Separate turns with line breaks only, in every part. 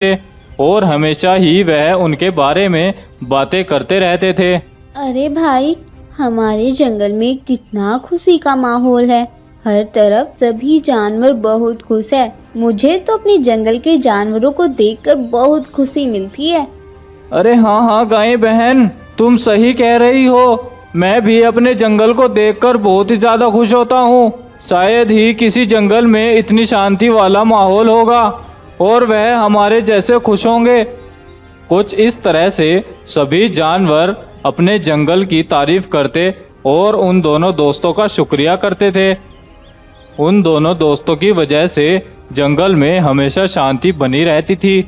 थे और हमेशा ही वह उनके बारे में बातें करते रहते थे।
अरे भाई, हमारे जंगल में कितना खुशी का माहौल है। हर तरफ सभी जानवर बहुत खुश है। मुझे तो अपने जंगल के जानवरों को देखकर बहुत खुशी मिलती है।
अरे हाँ हाँ गाय बहन, तुम सही कह रही हो। मैं भी अपने जंगल को देखकर बहुत ही ज्यादा खुश होता हूँ। शायद ही किसी जंगल में इतनी शांति वाला माहौल होगा और वह हमारे जैसे खुश होंगे। कुछ इस तरह से सभी जानवर अपने जंगल की तारीफ करते और उन दोनों दोस्तों का शुक्रिया करते थे। उन दोनों दोस्तों की वजह से जंगल में हमेशा शांति बनी रहती थी।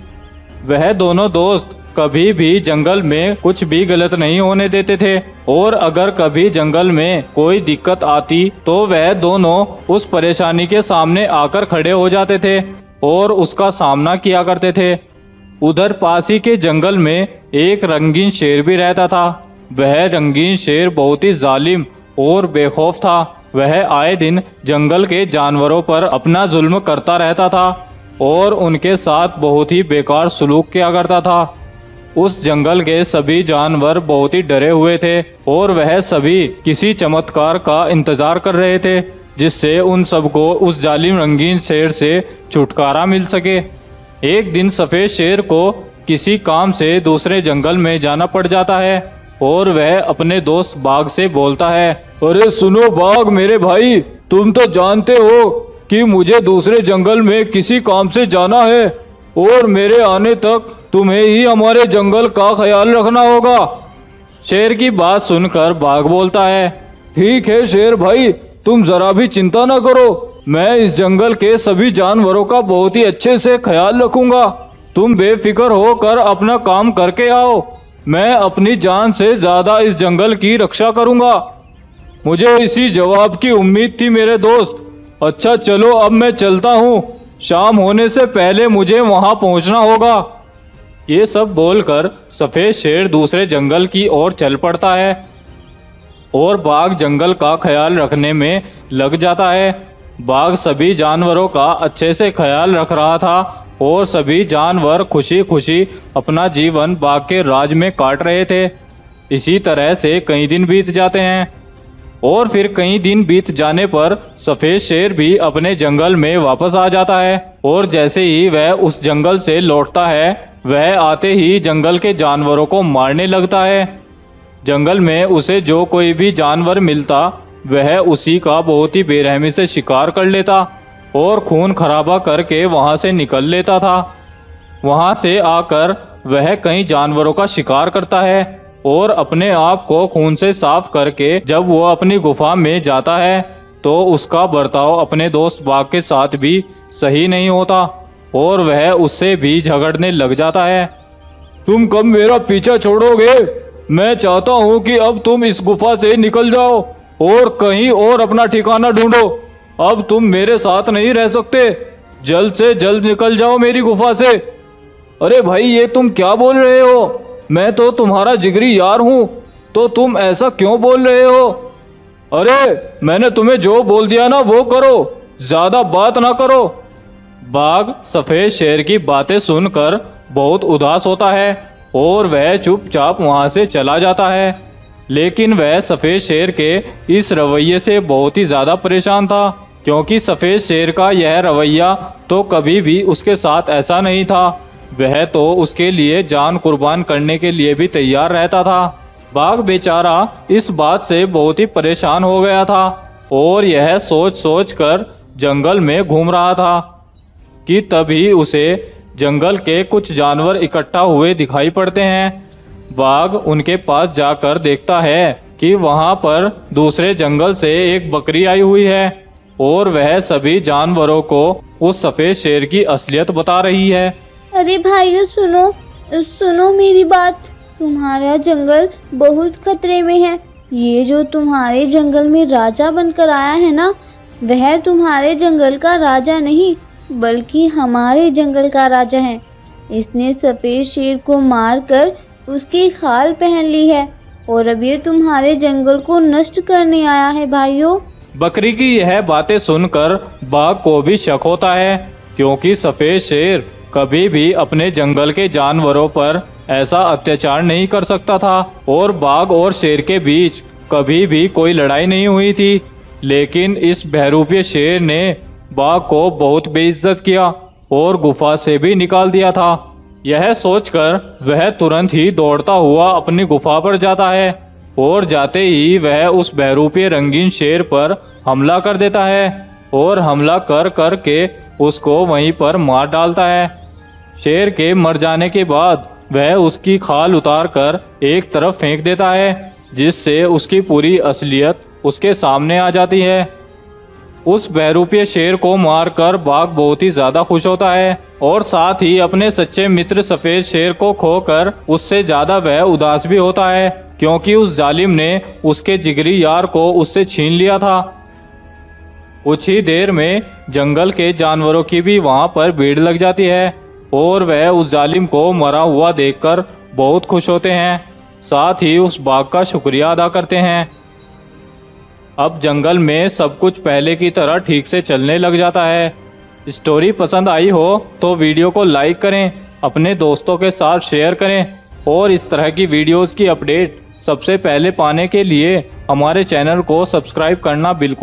वह दोनों दोस्त कभी भी जंगल में कुछ भी गलत नहीं होने देते थे और अगर कभी जंगल में कोई दिक्कत आती तो वह दोनों उस परेशानी के सामने आकर खड़े हो जाते थे और उसका सामना किया करते थे। उधर पास ही के जंगल में एक रंगीन शेर भी रहता था। वह रंगीन शेर बहुत ही जालिम और बेखौफ था। वह आए दिन जंगल के जानवरों पर अपना जुल्म करता रहता था और उनके साथ बहुत ही बेकार सलूक किया करता था। उस जंगल के सभी जानवर बहुत ही डरे हुए थे और वह सभी किसी चमत्कार का इंतजार कर रहे थे जिससे उन सबको उस जालिम रंगीन शेर से छुटकारा मिल सके। एक दिन सफेद शेर को किसी काम से दूसरे जंगल में जाना पड़ जाता है और वह अपने दोस्त बाघ से बोलता है, अरे सुनो बाघ मेरे भाई, तुम तो जानते हो कि मुझे दूसरे जंगल में किसी काम से जाना है और मेरे आने तक तुम्हें ही हमारे जंगल का ख्याल रखना होगा। शेर की बात सुनकर बाघ बोलता है, ठीक है शेर भाई, तुम जरा भी चिंता न करो, मैं इस जंगल के सभी जानवरों का बहुत ही अच्छे से ख्याल रखूंगा। तुम बेफिक्र होकर अपना काम करके आओ, मैं अपनी जान से ज्यादा इस जंगल की रक्षा करूंगा। मुझे इसी जवाब की उम्मीद थी मेरे दोस्त। अच्छा चलो अब मैं चलता हूँ, शाम होने से पहले मुझे वहां पहुंचना होगा। ये सब बोलकर सफेद शेर दूसरे जंगल की ओर चल पड़ता है और बाघ जंगल का ख्याल रखने में लग जाता है। बाघ सभी जानवरों का अच्छे से ख्याल रख रहा था और सभी जानवर खुशी खुशी अपना जीवन बाघ के राज में काट रहे थे। इसी तरह से कई दिन बीत जाते हैं और फिर कई दिन बीत जाने पर सफेद शेर भी अपने जंगल में वापस आ जाता है और जैसे ही वह उस जंगल से लौटता है वह आते ही जंगल के जानवरों को मारने लगता है। जंगल में उसे जो कोई भी जानवर मिलता वह उसी का बहुत ही बेरहमी से शिकार कर लेता और खून खराबा करके वहां से निकल लेता था। वहां से आकर वह कई जानवरों का शिकार करता है और अपने आप को खून से साफ करके जब वो अपनी गुफा में जाता है तो उसका बर्ताव अपने दोस्त बाघ के साथ भी सही नहीं होता और वह उससे भी झगड़ने लग जाता है। तुम कब मेरा पीछा छोड़ोगे? मैं चाहता हूँ कि अब तुम इस गुफा से निकल जाओ और कहीं और अपना ठिकाना ढूंढो। अब तुम मेरे साथ नहीं रह सकते, जल्द से जल्द निकल जाओ मेरी गुफा से। अरे भाई ये तुम क्या बोल रहे हो? मैं तो तुम्हारा जिगरी यार हूँ, तो तुम ऐसा क्यों बोल रहे हो? अरे मैंने तुम्हें जो बोल दिया ना वो करो, ज्यादा बात ना करो। बाघ सफेद शेर की बातें सुनकर बहुत उदास होता है और वह चुपचाप वहां से चला जाता है। लेकिन वह सफेद शेर के इस रवैये से बहुत ही ज्यादा परेशान था क्योंकि सफेद शेर का यह रवैया तो कभी भी उसके साथ ऐसा नहीं था। वह तो उसके लिए जान कुर्बान करने के लिए भी तैयार रहता था। बाघ बेचारा इस बात से बहुत ही परेशान हो गया था और यह सोच सोच कर जंगल में घूम रहा था कि तभी उसे जंगल के कुछ जानवर इकट्ठा हुए दिखाई पड़ते हैं। बाघ उनके पास जाकर देखता है कि वहां पर दूसरे जंगल से एक बकरी आई हुई है और वह सभी जानवरों को उस सफेद शेर की असलियत बता रही है।
अरे भाइयों सुनो, सुनो मेरी बात। तुम्हारा जंगल बहुत खतरे में है। ये जो तुम्हारे जंगल में राजा बनकर आया है ना, वह तुम्हारे जंगल का राजा नहीं बल्कि हमारे जंगल का राजा है। इसने सफेद शेर को मारकर उसकी खाल पहन ली है और अब ये तुम्हारे जंगल को नष्ट करने आया है भाइयों।
बकरी की यह बातें सुनकर बाघ को भी शक होता है क्योंकि सफेद शेर कभी भी अपने जंगल के जानवरों पर ऐसा अत्याचार नहीं कर सकता था और बाघ और शेर के बीच कभी भी कोई लड़ाई नहीं हुई थी। लेकिन इस बहरूपीय शेर ने बाघ को बहुत बेइज्जत किया और गुफा से भी निकाल दिया था। यह सोचकर वह तुरंत ही दौड़ता हुआ अपनी गुफा पर जाता है और जाते ही वह उस बहरूपीय रंगीन शेर पर हमला कर देता है और हमला कर कर के उसको वहीं पर मार डालता है। शेर के मर जाने के बाद वह उसकी खाल उतार कर एक तरफ फेंक देता है, जिससे उसकी पूरी असलियत उसके सामने आ जाती है। उस बहरूपीय शेर को मारकर बाघ बहुत ही ज्यादा खुश होता है और साथ ही अपने सच्चे मित्र सफेद शेर को खोकर उससे ज्यादा वह उदास भी होता है, क्योंकि उस जालिम ने उसके जिगरी यार को उससे छीन लिया था। कुछ ही देर में जंगल के जानवरों की भी वहां पर भीड़ लग जाती है और वह उस जालिम को मरा हुआ देखकर बहुत खुश होते हैं, साथ ही उस बाघ का शुक्रिया अदा करते हैं। अब जंगल में सब कुछ पहले की तरह ठीक से चलने लग जाता है। स्टोरी पसंद आई हो तो वीडियो को लाइक करें, अपने दोस्तों के साथ शेयर करें और इस तरह की वीडियोस की अपडेट सबसे पहले पाने के लिए हमारे चैनल को सब्सक्राइब करना बिल्कुल